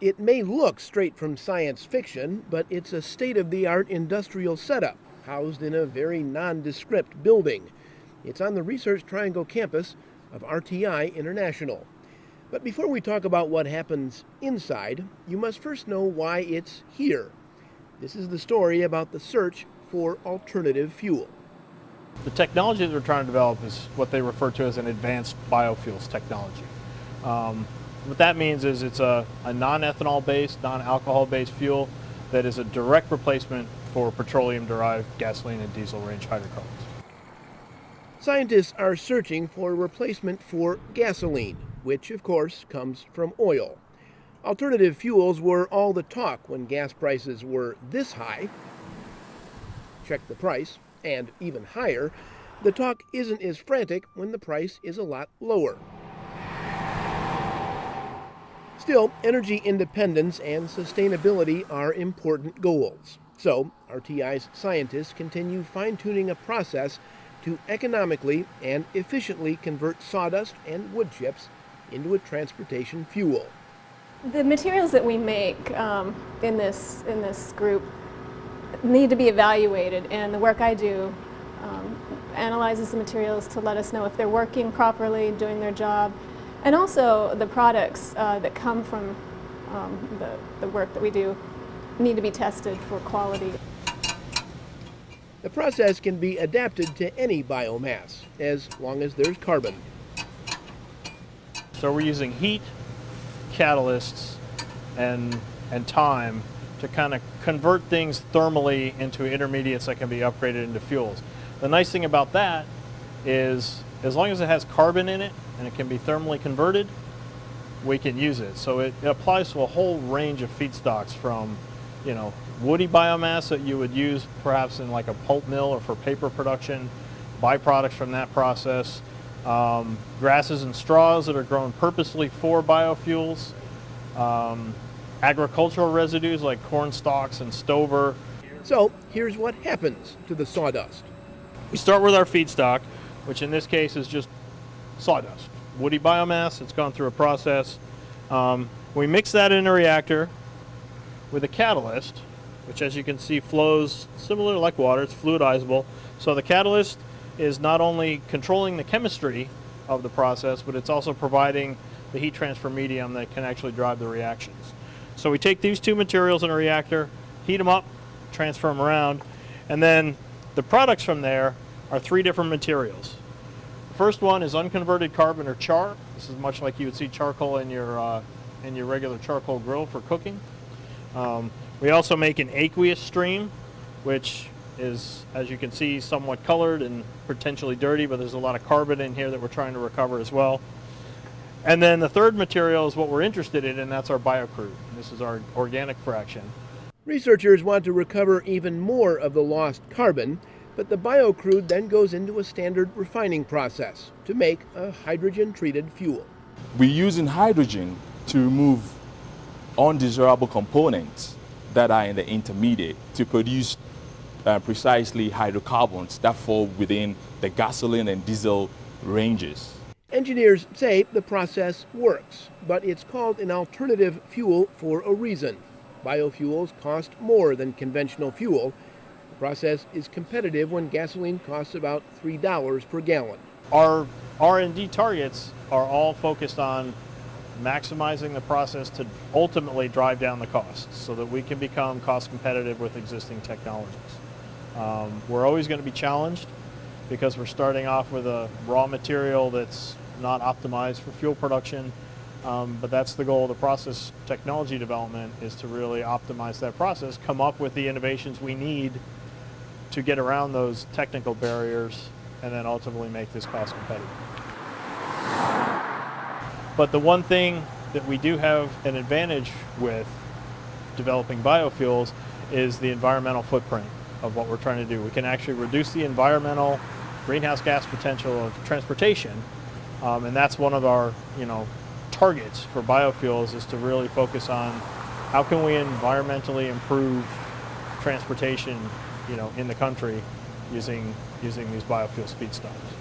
It may look straight from science fiction, but it's a state-of-the-art industrial setup housed in a very nondescript building. It's on the Research Triangle campus of RTI International. But before we talk about what happens inside, you must first know why it's here. This is the story about the search for alternative fuel. The technology that we're trying to develop is what they refer to as an advanced biofuels technology. What that means is it's a non-ethanol-based, non-alcohol-based fuel that is a direct replacement for petroleum-derived gasoline and diesel-range hydrocarbons. Scientists are searching for a replacement for gasoline, which of course comes from oil. Alternative fuels were all the talk when gas prices were this high. Check the price. And even higher, the talk isn't as frantic when the price is a lot lower. Still, energy independence and sustainability are important goals. So, RTI's scientists continue fine-tuning a process to economically and efficiently convert sawdust and wood chips into a transportation fuel. The materials that we make in this group need to be evaluated, and the work I do analyzes the materials to let us know if they're working properly, doing their job, and also the products that come from the work that we do need to be tested for quality. The process can be adapted to any biomass as long as there's carbon. So we're using heat, catalysts, and time to kind of convert things thermally into intermediates that can be upgraded into fuels. The nice thing about that is as long as it has carbon in it and it can be thermally converted, we can use it. So it applies to a whole range of feedstocks from, woody biomass that you would use perhaps in like a pulp mill or for paper production, byproducts from that process, grasses and straws that are grown purposely for biofuels, agricultural residues like corn stalks and stover. So here's what happens to the sawdust. We start with our feedstock, which in this case is just sawdust. Woody biomass, it's gone through a process. We mix that in a reactor with a catalyst, which as you can see flows similar like water, it's fluidizable. So the catalyst is not only controlling the chemistry of the process, but it's also providing the heat transfer medium that can actually drive the reactions. So we take these two materials in a reactor, heat them up, transfer them around, and then the products from there are three different materials. The first one is unconverted carbon or char. This is much like you would see charcoal in your regular charcoal grill for cooking. We also make an aqueous stream, which is, as you can see, somewhat colored and potentially dirty, but there's a lot of carbon in here that we're trying to recover as well. And then the third material is what we're interested in, and that's our biocrude. This is our organic fraction. Researchers want to recover even more of the lost carbon, but the biocrude then goes into a standard refining process to make a hydrogen-treated fuel. We're using hydrogen to remove undesirable components that are in the intermediate to produce precisely hydrocarbons that fall within the gasoline and diesel ranges. Engineers say the process works, but it's called an alternative fuel for a reason. Biofuels cost more than conventional fuel. The process is competitive when gasoline costs about $3 per gallon. Our R&D targets are all focused on maximizing the process to ultimately drive down the costs so that we can become cost competitive with existing technologies. We're always going to be challenged because we're starting off with a raw material that's not optimized for fuel production, but that's the goal of the process technology development, is to really optimize that process, come up with the innovations we need to get around those technical barriers, and then ultimately make this cost competitive. But the one thing that we do have an advantage with developing biofuels is the environmental footprint of what we're trying to do. We can actually reduce the environmental greenhouse gas potential of transportation, and that's one of our targets for biofuels, is to really focus on how can we environmentally improve transportation in the country using these biofuels feedstocks.